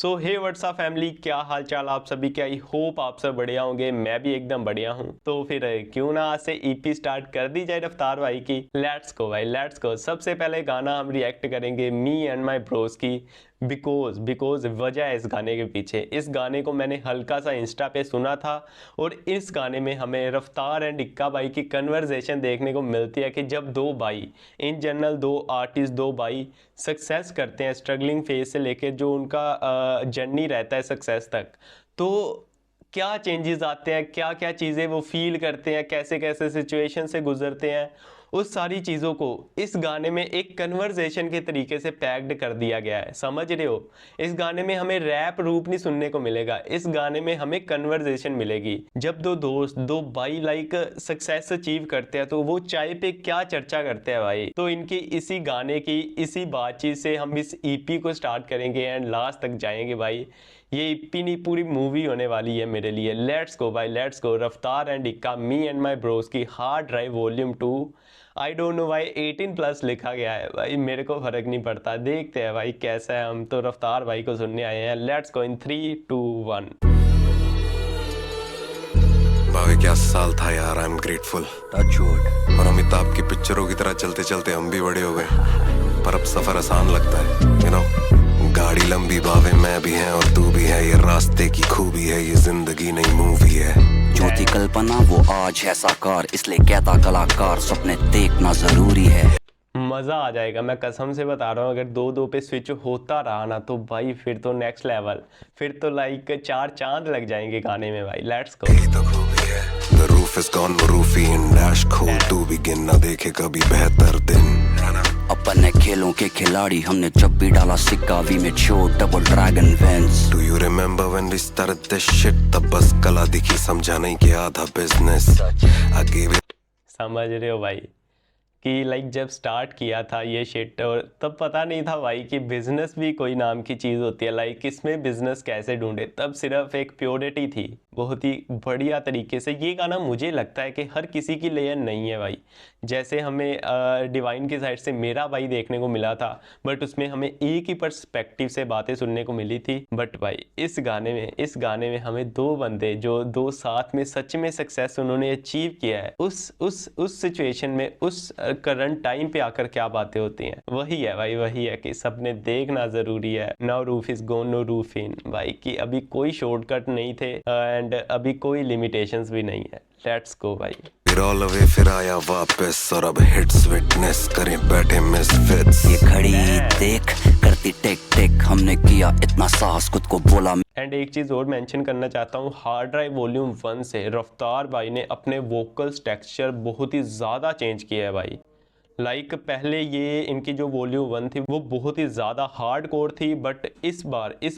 सो हे WhatsApp family, क्या हाल चाल आप सभी के। आई होप आप सब बढ़िया होंगे, मैं भी एकदम बढ़िया हूँ। तो फिर क्यों ना आज से ईपी स्टार्ट कर दी जाए रफ्तार भाई की। लेट्स गो भाई, लेट्स गो। सबसे पहले गाना हम रिएक्ट करेंगे मी एंड माई ब्रोस की बिकॉज वजह है इस गाने के पीछे। इस गाने को मैंने हल्का सा इंस्टा पे सुना था और इस गाने में हमें रफ्तार एंड इक्का भाई की कन्वर्जेशन देखने को मिलती है कि जब दो भाई, इन जनरल दो आर्टिस्ट, दो भाई सक्सेस करते हैं स्ट्रगलिंग फेज से लेके जो उनका जर्नी रहता है सक्सेस तक, तो क्या चेंजेस आते हैं, क्या क्या चीज़ें वो फील करते हैं, कैसे कैसे सिचुएशन से गुजरते हैं, उस सारी चीज़ों को इस गाने में एक कन्वर्सेशन के तरीके से पैक्ड कर दिया गया है। समझ रहे हो, इस गाने में हमें रैप रूप नहीं सुनने को मिलेगा, इस गाने में हमें कन्वर्सेशन मिलेगी। जब दो दोस्त, दो भाई लाइक सक्सेस अचीव करते हैं तो वो चाय पे क्या चर्चा करते हैं भाई। तो इनकी इसी गाने की इसी बातचीत से हम इस ईपी को स्टार्ट करेंगे एंड लास्ट तक जाएंगे भाई। ये ईपी नहीं, पूरी मूवी होने वाली है मेरे लिए। लेट्स गो भाई, लेट्स गो। रफ्तार एंड इक्का, मी एंड माई ब्रोस की hard drive volume 2। I don't know भाई 18+ लिखा गया है भाई, मेरे को फर्क नहीं पड़ता। देखते हैं भाई कैसा है। हम तो रफ्तार भाई को सुनने आए हैं। लेट्स गो इन 3, 2, 1। भावे क्या साल था यार, आई एम ग्रेटफुल। और अमिताभ की पिक्चरों की तरह चलते चलते हम भी बड़े हो गए, पर अब सफर आसान लगता है। यू नो, गाड़ी लंबी बावे मैं भी है और तू भी है, ये रास्ते की खूबी है, ये जिंदगी नई मूवी है। जो थी कल्पना वो आज है साकार, इसलिए कहता कलाकार सपने देखना जरूरी है। मज़ा आ जाएगा, मैं कसम से बता रहा हूँ। अगर 2-2 पे स्विच होता रहा ना तो भाई फिर तो नेक्स्ट लेवल, फिर तो लाइक 4 चांद लग जाएंगे गाने में भाई। Let's go. यही तो खूबी है। The roof is gone, वो रूफी इन डैश खोल तू भी गिन, ना देखे कभी बेहतर दिन। अपन है खेलों के खिलाड़ी, हमने जब भी डाला सिक्का वी में शोर डबल ड्रैगन वेंस। Do you remember when we started this shit? तब बस कला दिखी, समझा नहीं कि आधा बिजनेस। I gave it। समझ रहे हो भाई कि लाइक जब स्टार्ट किया था ये शिट, और तब पता नहीं था भाई कि बिजनेस भी कोई नाम की चीज़ होती है। लाइक इसमें बिजनेस कैसे ढूंढे, तब सिर्फ एक प्योरिटी थी। बहुत ही बढ़िया तरीके से ये गाना मुझे लगता है कि हर किसी की लेयर नहीं है भाई। जैसे हमें डिवाइन की साइड से मेरा भाई देखने को मिला था, बट उसमें हमें एक ही पर्सपेक्टिव से बातें सुनने को मिली थी। बट भाई इस गाने में हमें दो बंदे जो दो साथ में सच में सक्सेस उन्होंने अचीव किया है, उस सिचुएशन में, उस करंट टाइम पे आकर क्या बातें होती हैं, वही है भाई, वही है कि सपने देखना जरूरी है। No roof is gone, no roof in भाई, कि अभी कोई शॉर्टकट नहीं थे एंड अभी कोई लिमिटेशंस भी नहीं है। लेट्स गो भाई। फिर ऑल अवे, फिर आया वापस और अब हिट्स विटनेस करें बैठे मिसफिट्स। ये घड़ी देख करती टिक टिक, हमने किया इतना साहस खुद को बोला। एंड एक चीज़ और मेंशन करना चाहता हूँ, हार्ड ड्राइव वॉल्यूम 1 से रफ्तार भाई ने अपने वोकल्स टेक्सचर बहुत ही ज़्यादा चेंज किया है भाई। लाइक पहले ये इनकी जो वॉल्यूम 1 थी वो बहुत ही ज़्यादा हार्ड कोर थी, बट इस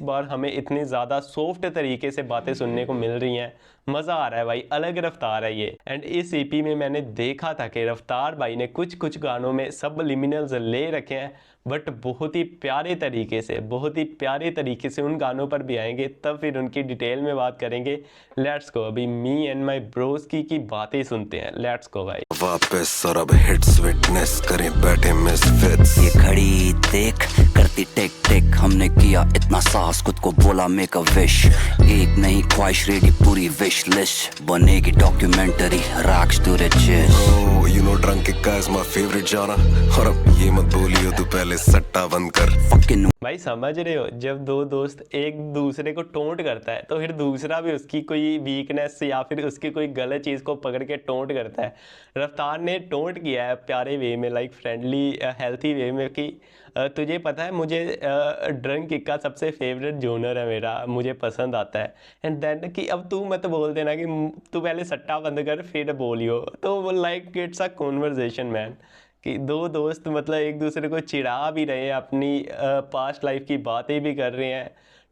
बार हमें इतनी ज़्यादा सॉफ्ट तरीके से बातें सुनने को मिल रही हैं। मज़ा आ रहा है भाई, अलग रफ्तार है ये। एंड इस ईपी में मैंने देखा था कि रफ्तार भाई ने कुछ गानों में सबलिमिनल्स ले रखे हैं, बट बहुत ही प्यारे तरीके से उन गानों पर भी आएंगे, तब फिर उनकी डिटेल में बात करेंगे। Let's go. अभी मी एंड माई ब्रोस की बातें सुनते हैं। लेट्स गो भाई। वापस और अब हिट्स विटनेस करें बैठे मिसफिट्स। ये घड़ी देख करती टिक टिक, हमने किया इतना साहस खुद को बोला मेक अ विश। एक नहीं ख्वाहिश रेडी, पूरी विश लिस्ट बनेगी documentary rags to riches. Oh, you know drunk Ikka is my favorite genre। और अब ये मत बोलियो तू पहले सट्टा बंद कर। Fucking भाई समझ रहे हो, जब दो दोस्त एक दूसरे को टोंट करता है तो फिर दूसरा भी उसकी कोई वीकनेस या फिर उसकी कोई गलत चीज़ को पकड़ के टोंट करता है। रफ्तार ने टोंट किया है प्यारे वे में, लाइक फ्रेंडली हेल्थी वे में, कि तुझे पता है मुझे ड्रंक इक्का सबसे फेवरेट जोनर है मेरा, मुझे पसंद आता है। एंड देन कि अब तू मत बोल देना कि तू पहले सट्टा बंद कर फिर बोलियो। तो वो like it's a conversation man, कि दो दोस्त मतलब एक दूसरे को चिढ़ा भी रहे हैं, अपनी पास्ट लाइफ की बातें भी कर रहे हैं।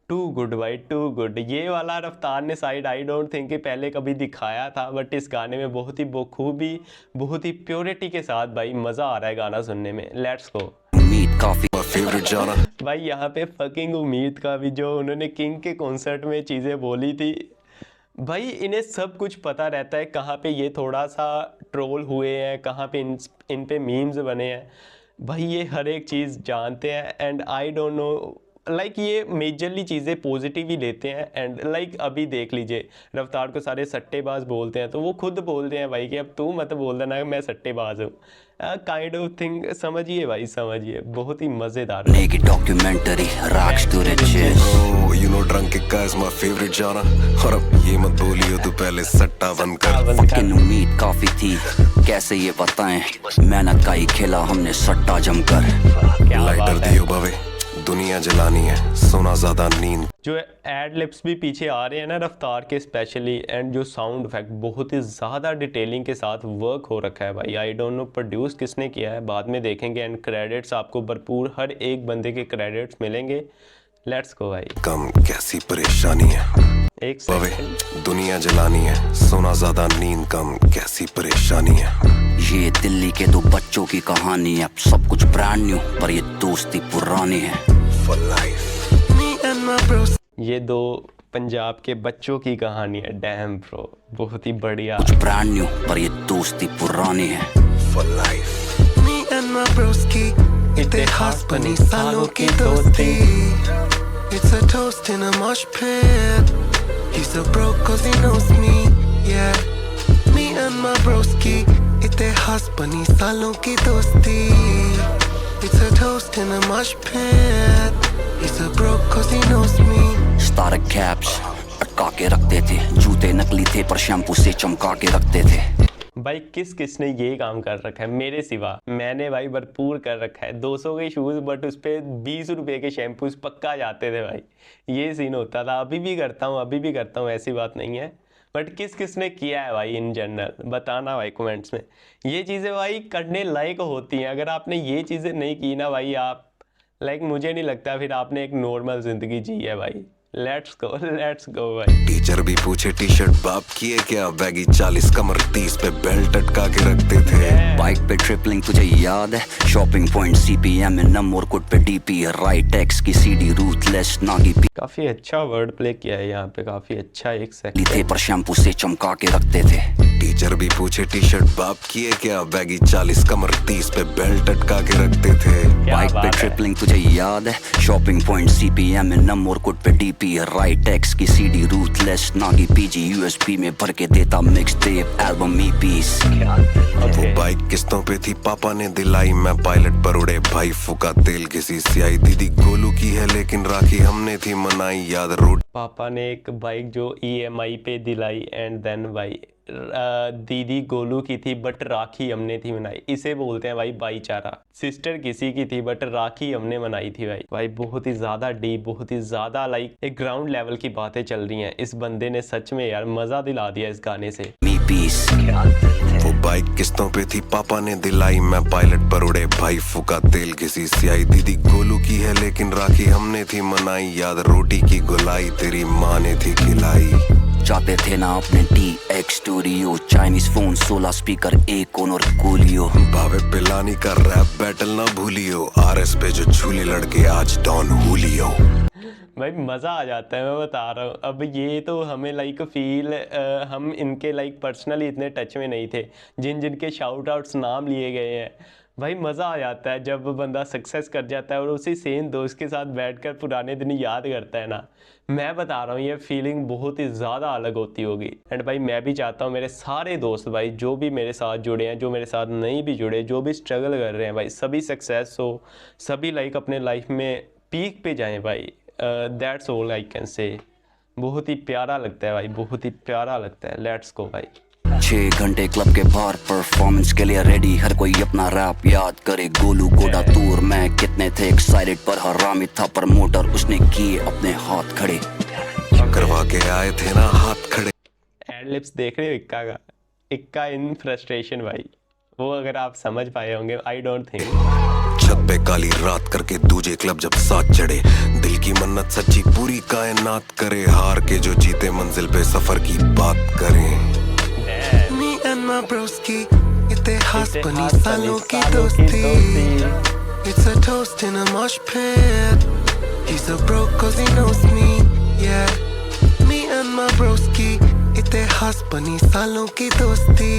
टू गुड भाई, टू गुड। ये वाला रफ्तार ने साइड आई डोंट थिंक कि पहले कभी दिखाया था, बट इस गाने में बहुत ही बखूबी, बहुत ही प्योरिटी के साथ भाई मज़ा आ रहा है गाना सुनने में। Let's go. उम्मीद काफी My favorite genre। भाई यहाँ पे फकिंग उम्मीद का भी, जो उन्होंने किंग के कॉन्सर्ट में चीज़ें बोली थी भाई, इन्हें सब कुछ पता रहता है कहाँ पे ये थोड़ा सा ट्रोल हुए हैं, कहाँ पे इन पे मीम्स बने हैं भाई, ये हर एक चीज़ जानते हैं। And I don't know like ये मेजरली चीज़ें पॉजिटिव ही लेते हैं। एंड लाइक अभी देख लीजिए, रफ्तार को सारे सट्टेबाज बोलते हैं, तो वो खुद बोलते हैं भाई कि अब तू मत बोल देना कि मैं सट्टेबाज हूँ, काइंड ऑफ थिंग। समझिए भाई, समझिए, बहुत ही मज़ेदार है। Naked documentary, rocks to the chest. Oh, you know drunk का is my favorite genre। और अब ये मत बोलियो तू पहले सट्टा बंद कर। Fucking उम्मीद काफी थी, कैसे ये बताएं, मेहनत का ही खेला हमने सट्टा जमकर। क्या लाइटर बात है। दियो बाबे, दुनिया जलानी है, सोना ज्यादा नींद। जो एड लिप्स भी पीछे आ रहे हैं ना रफ्तार के स्पेशली, एंड जो साउंड इफेक्ट बहुत ही ज़्यादा डिटेलिंग के साथ वर्क हो रखा है भाई। आई डोंट नो प्रोड्यूस किसने किया है, बाद में देखेंगे। एंड क्रेडिट्स आपको भरपूर हर एक बंदे के क्रेडिट्स मिलेंगे। लेट्स गो भाई। कम कैसी परेशानी है एक बाबे, सेकंड। दुनिया जलानी है, सोना ज्यादा नींद कम कैसी परेशानी है। ये दिल्ली के दो बच्चों की कहानी है, सब कुछ ब्रांड न्यू पर ये दोस्ती पुरानी है। For life, me and my bros। ये दो पंजाब के बच्चों की कहानी है। डैम ब्रो, बहुत ही बढ़िया। ब्रांड न्यू पर ये दोस्ती पुरानी है। For life, me and my bros की इतिहास बनी सालों की दोस्ती। It's a toast in a mosh pit। He's a bro 'cause he knows me, yeah। Me and my bros की इतिहास बनी सालों की दोस्ती। It's a toast in a mosh pit। He's a bro 'cause he knows me। Star caps अटका के रखते थे, जूते नकली थे पर शैम्पू से चमका के रखते थे। भाई किस किसने ये काम कर रखा है मेरे सिवा? मैंने भाई भरपूर कर रखा है। 200 के शूज़ बट उस पर 20 रुपये के शैम्पूस पक्का जाते थे भाई। ये सीन होता था, अभी भी करता हूँ, अभी भी करता हूँ, ऐसी बात नहीं है। बट किस किसने किया है भाई इन जनरल, बताना भाई कमेंट्स में। ये चीज़ें भाई करने लायक होती हैं। अगर आपने ये चीज़ें नहीं की ना भाई, आप लाइक मुझे नहीं लगता फिर आपने एक नॉर्मल ज़िंदगी जी है भाई। लेट्स गो भाई। टीचर भी पूछे टी शर्ट बाप की है क्या, बैगी 40 कमर 30 पे बेल्ट अटका के रखते थे। बाइक पे ट्रिपलिंग तुझे याद है, शॉपिंग पॉइंट CPM में नंबर कोड पे DP है, राइट एक्स की CD रूथलेस नागी पी काफ़ी अच्छा वर्ड प्ले किया है यहाँ पे, काफ़ी अच्छा। एक सेकंड। थे पर शैम्पू से चमका के रखते थे। टीचर भी पूछे टी शर्ट बाप की है क्या, बैगी 40 कमर 30 पे बेल्ट अटका के रखते थे। क्या बाइक पे बात है। ट्रिपलिंग तुझे याद है, शॉपिंग पॉइंट CPM में नंबर कोड पे DP है, राइट एक्स की CD ruthless Nagi PG USB में भर के देता मिक्स टेप एल्बम EPs। वो बाइक किस्तों पे थी, पापा ने दिलाई, मैं पायलट पर उड़े भाई, फूका तेल किसी से आई। दीदी गोलू की है लेकिन राखी हमने थी मनाई, याद रोड। पापा ने एक बाइक जो EMI पे दिलाई, एंड देन भाई दीदी गोलू की थी बट राखी हमने थी मनाई। इसे बोलते हैं भाई भाईचारा। सिस्टर किसी की थी बट राखी हमने मनाई थी भाई। बहुत ही ज़्यादा डीप, बहुत ही ज़्यादा लाइक एक ग्राउंड लेवल की बातें चल रही हैं। इस बंदे ने सच में यार मज़ा दिला दिया इस गाने से। वो बाइक किस्तों पे थी, पापा ने दिलाई, मैं पायलट पर उड़े भाई, फूका तेल किसी से आई। दीदी गोलू की है लेकिन राखी हमने थी मनाई, याद रोटी की गुलाई तेरी माँ ने थी खिलाई। जाते थे ना अपने TX studio, Chinese phone 16 speaker एक और कोलियो। भावे पिलानी का रैप बैटल ना भूलियो, RS पे जो झूले लड़के आज डॉन हुलियो। भाई मज़ा आ जाता है, मैं बता रहा हूँ। अब ये तो हमें लाइक फील, हम इनके लाइक पर्सनली इतने टच में नहीं थे, जिनके शाउट आउट्स नाम लिए गए हैं। भाई मज़ा आ जाता है जब बंदा सक्सेस कर जाता है और उसी सेम दोस्त के साथ बैठकर पुराने दिन याद करता है ना। मैं बता रहा हूँ ये फीलिंग बहुत ही ज़्यादा अलग होती होगी। एंड भाई मैं भी चाहता हूँ मेरे सारे दोस्त भाई जो भी मेरे साथ जुड़े हैं, जो मेरे साथ नहीं भी जुड़े, जो भी स्ट्रगल कर रहे हैं भाई, सभी सक्सेस हो, सभी लाइक अपने लाइफ में पीक पे जाएँ भाई। That's all I can say. बहुत ही प्यारा लगता है भाई, बहुत ही प्यारा लगता है। लेट्स गो भाई। 6 घंटे क्लब के बाहर परफॉर्मेंस के लिए रेडी, हर कोई अपना रैप याद करे। गोलू गोडा टूर में कितने थे एक्साइटेड, पर हरामी था प्रमोटर, उसने किए अपने हाथ खड़े। करवा के आए थे ना हाथ खड़े। एडलिप्स देख रहे हो इक्का का, इक्का इन फ्रस्ट्रेशन भाई, वो अगर आप समझ पाए होंगे, आई डोंट थिंक। छत पे काली रात करके दूजे क्लब जब साथ चढ़े, दिल की मन्नत सच्ची पूरी कायनात करे, हार के जो जीते मंजिल पे सफर की बात करें। Me and my broski, इतिहास बनी सालों की दोस्ती। It's a toast in a mosh pit। He's a bro 'cause he knows me, yeah। Me and my broski, इतिहास बनी सालों की दोस्ती।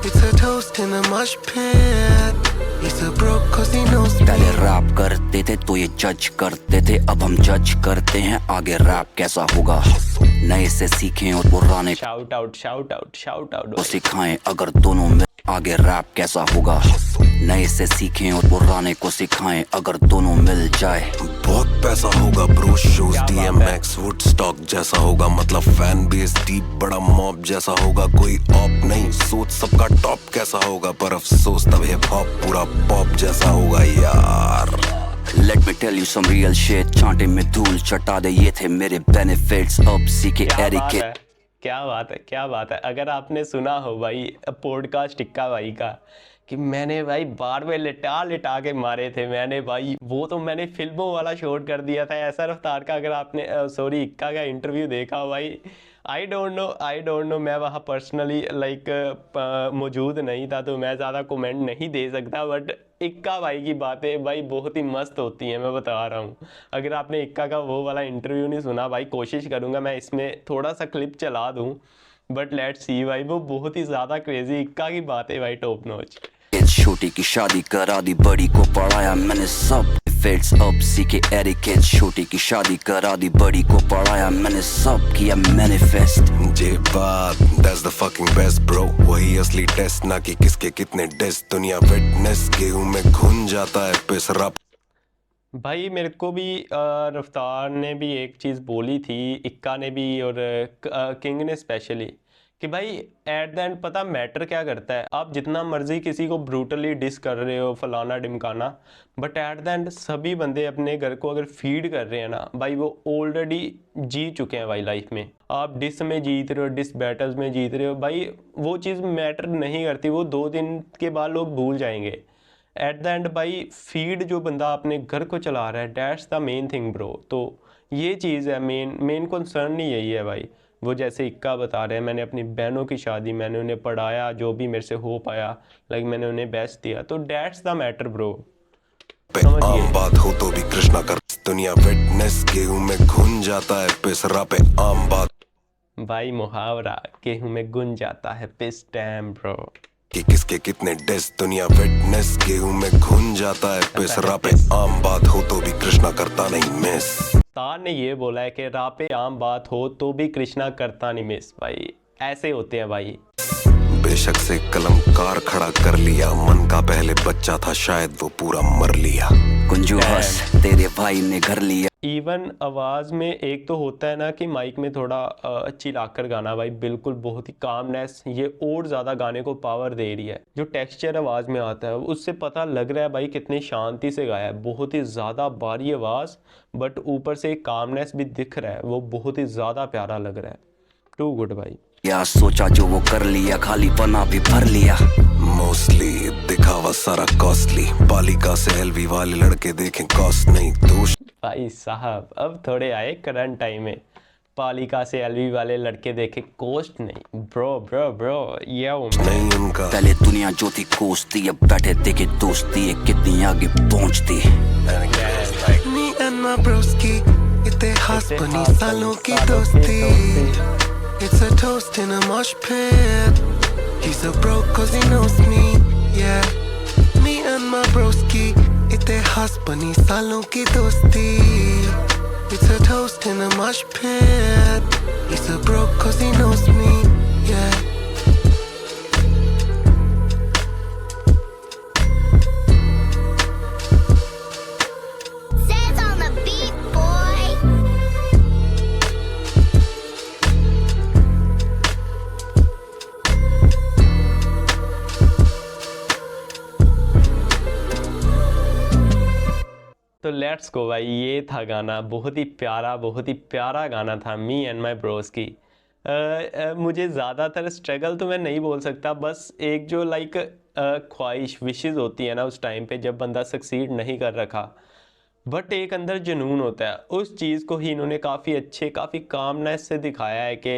It's a toast in a mosh pit। He's a broke cause he knows me. पहले rap करते थे तो ये जज करते थे, अब हम जज करते हैं आगे रैप कैसा होगा। नए से सीखें और पुराने shout out shout out shout out को सिखाएं, अगर दोनों में आगे रैप कैसा होगा। नए से सीखें और पुराने को सिखाएं, अगर दोनों मिल जाए। बहुत पैसा होगा ब्रो, शोज क्या बात है? DMX वुडस्टॉक जैसा होगा, मतलब फैन बेस डीप बड़ा मॉब जैसा होगा। कोई ऑप नहीं, सोच सबका टॉप कैसा होगा, पर अफसोस तब हिप हॉप पूरा पॉप जैसा होगा यार। Let me tell you some real shit, चांटे में धूल चटा दे ये थे मेरे benefits, अब सीखे क्या बात एरिके। है, क्या बात है, क्या बात है। अगर आपने सुना हो भाई पॉडकास्ट इक्का भाई का कि मैंने भाई बार में लिटा लिटा के मारे थे मैंने भाई, वो तो मैंने फिल्मों वाला शॉट कर दिया था ऐसा रफ्तार का। अगर आपने सॉरी इक्का का इंटरव्यू देखा हो भाई, आई डोंट नो, मैं वहाँ पर्सनली लाइक मौजूद नहीं था तो मैं ज़्यादा कमेंट नहीं दे सकता, बट इक्का भाई की बातें भाई बहुत ही मस्त होती हैं, मैं बता रहा हूँ। अगर आपने इक्का का वो वाला इंटरव्यू नहीं सुना भाई, कोशिश करूँगा मैं इसमें थोड़ा सा क्लिप चला दूँ, बट लेट्स सी भाई, वो बहुत ही ज़्यादा क्रेजी इक्का की बातें भाई, टॉप नॉच। छोटी की शादी करा दी, बड़ी को पढ़ाया मैंने सब फेट्स, अब सीखे एरिकेट। छोटी की शादी करा दी, बड़ी को पढ़ाया मैंने सब किया मैनिफेस्ट। जे बात that's the fucking best bro, वही असली टेस्ट ना कि किसके कितने डेस्ट। दुनिया फिटनेस गेहूं में घुन जाता है पिस रप। भाई मेरे को भी रफ्तार ने भी एक चीज़ बोली थी, इक्का ने भी और किंग ने स्पेशली, कि भाई एट द एंड पता मैटर क्या करता है, आप जितना मर्जी किसी को ब्रूटली डिस कर रहे हो फलाना ढिमकाना, बट एट द एंड सभी बंदे अपने घर को अगर फीड कर रहे हैं ना भाई, वो ऑलरेडी जी चुके हैं भाई लाइफ में। आप डिस में जीत रहे हो, डिस बैटल्स में जीत रहे हो भाई, वो चीज़ मैटर नहीं करती, वो 2 दिन के बाद लोग भूल जाएंगे। एट द एंड भाई फीड जो बंदा अपने घर को चला रहा है, that's the main thing bro. तो ये चीज़ है, मेन कंसर्न ही यही है भाई। वो जैसे इक्का बता रहे हैं, मैंने अपनी बहनों की शादी, मैंने उन्हें पढ़ाया, जो भी मेरे से हो पाया, लाइक मैंने उन्हें बेस्ट दिया, तो दैट्स द मैटर ब्रो। पे आम बात हो तो भी कृष्णा कर, दुनिया फिटनेस गेहूं में घुन जाता है पिस रप। आम बात भाई मुहावरा गेहूं में गुन जाता है पिस, डैम ब्रो। कि किसके कितने डेस्ट। दुनिया फिटनेस गेहूं में घुन जाता है पिस रप। आम बात हो तो भी कृष्णा करता नहीं मिस। तार ने ये बोला है कि रापे आम बात हो तो भी कृष्णा करता नहीं मिस। भाई ऐसे होते हैं भाई। बेशक से कलमकार खड़ा कर लिया, मन का पहले बच्चा था शायद वो पूरा मर लिया। कुंजू हंस तेरे भाई ने घर लिया। इवन आवाज़ में एक तो होता है ना कि माइक में थोड़ा चिल्लाकर गाना भाई, बिल्कुल बहुत ही कामनेस, ये और ज़्यादा गाने को पावर दे रही है। जो टेक्सचर आवाज़ में आता है उससे पता लग रहा है भाई कितनी शांति से गाया है, बहुत ही ज़्यादा भारी आवाज़, बट ऊपर से एक कामनेस भी दिख रहा है, वो बहुत ही ज़्यादा प्यारा लग रहा है। टू गुड भाई। या सोचा जो वो कर लिया, खाली पना भी भर लिया। मोस्टली दिखावा सारा कॉस्टली, पालिका से एलवी वाले लड़के देखें कॉस्ट नहीं दोष। भाई साहब अब थोड़े आए करंट टाइम में, पालिका से एलवी वाले लड़के देखे कोस्ट नहीं। ब्रो ये नहीं उनका पहले दुनिया जो थी कोसती, अब बैठे देखे दोस्ती है कितनी आगे पहुंचती। Me and my broski, इतिहास बनी सालों की दोस्ती। It's a toast in a mosh pit. He's a broke cause he knows me, yeah. Me and my broski, इतिहास बनी सालों की दोस्ती। It's a toast in a mosh pit. He's a broke cause he knows me, yeah. Says on the beat, boy. तो let's go भाई, ये था गाना, बहुत ही प्यारा गाना था, मी एंड माई ब्रोस की। मुझे ज़्यादातर स्ट्रगल तो मैं नहीं बोल सकता, बस एक जो लाइक ख्वाहिश विशेज़ होती है ना उस टाइम पे जब बंदा सक्सीड नहीं कर रखा, बट एक अंदर जुनून होता है, उस चीज़ को ही इन्होंने काफ़ी अच्छे काफ़ी कामनेस से दिखाया है कि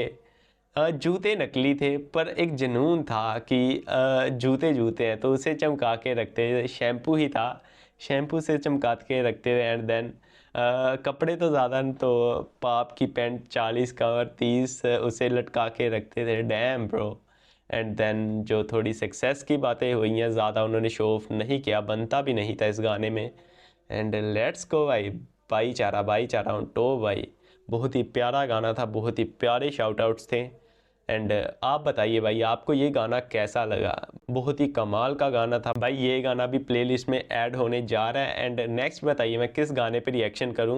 जूते नकली थे पर एक जुनून था कि जूते हैं तो उसे चमका के रखते थे, शैम्पू ही था, शैम्पू से चमका के रखते थे। एंड देन कपड़े तो ज़्यादा तो पाप की पैंट 40 का और 30 उसे लटका के रखते थे। डैम ब्रो, एंड देन जो थोड़ी सक्सेस की बातें हुई हैं, ज़्यादा उन्होंने शो ऑफ नहीं किया, बनता भी नहीं था इस गाने में। एंड लेट्स गो भाई, भाईचारा ऑन टॉप भाई, बहुत ही प्यारा गाना था, बहुत ही प्यारे शाउट आउट्स थे। एंड आप बताइए भाई आपको ये गाना कैसा लगा? बहुत ही कमाल का गाना था भाई, ये गाना भी प्लेलिस्ट में ऐड होने जा रहा है। एंड नेक्स्ट बताइए मैं किस गाने पे रिएक्शन करूं?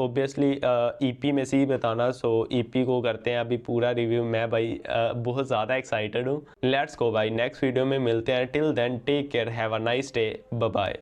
ऑब्वियसली ईपी में से ही बताना, सो ईपी को करते हैं अभी पूरा रिव्यू। मैं भाई बहुत ज़्यादा एक्साइटेड हूँ। लेट्स गो भाई, नेक्स्ट वीडियो में मिलते हैं। Till then take care, have a nice day, bye bye.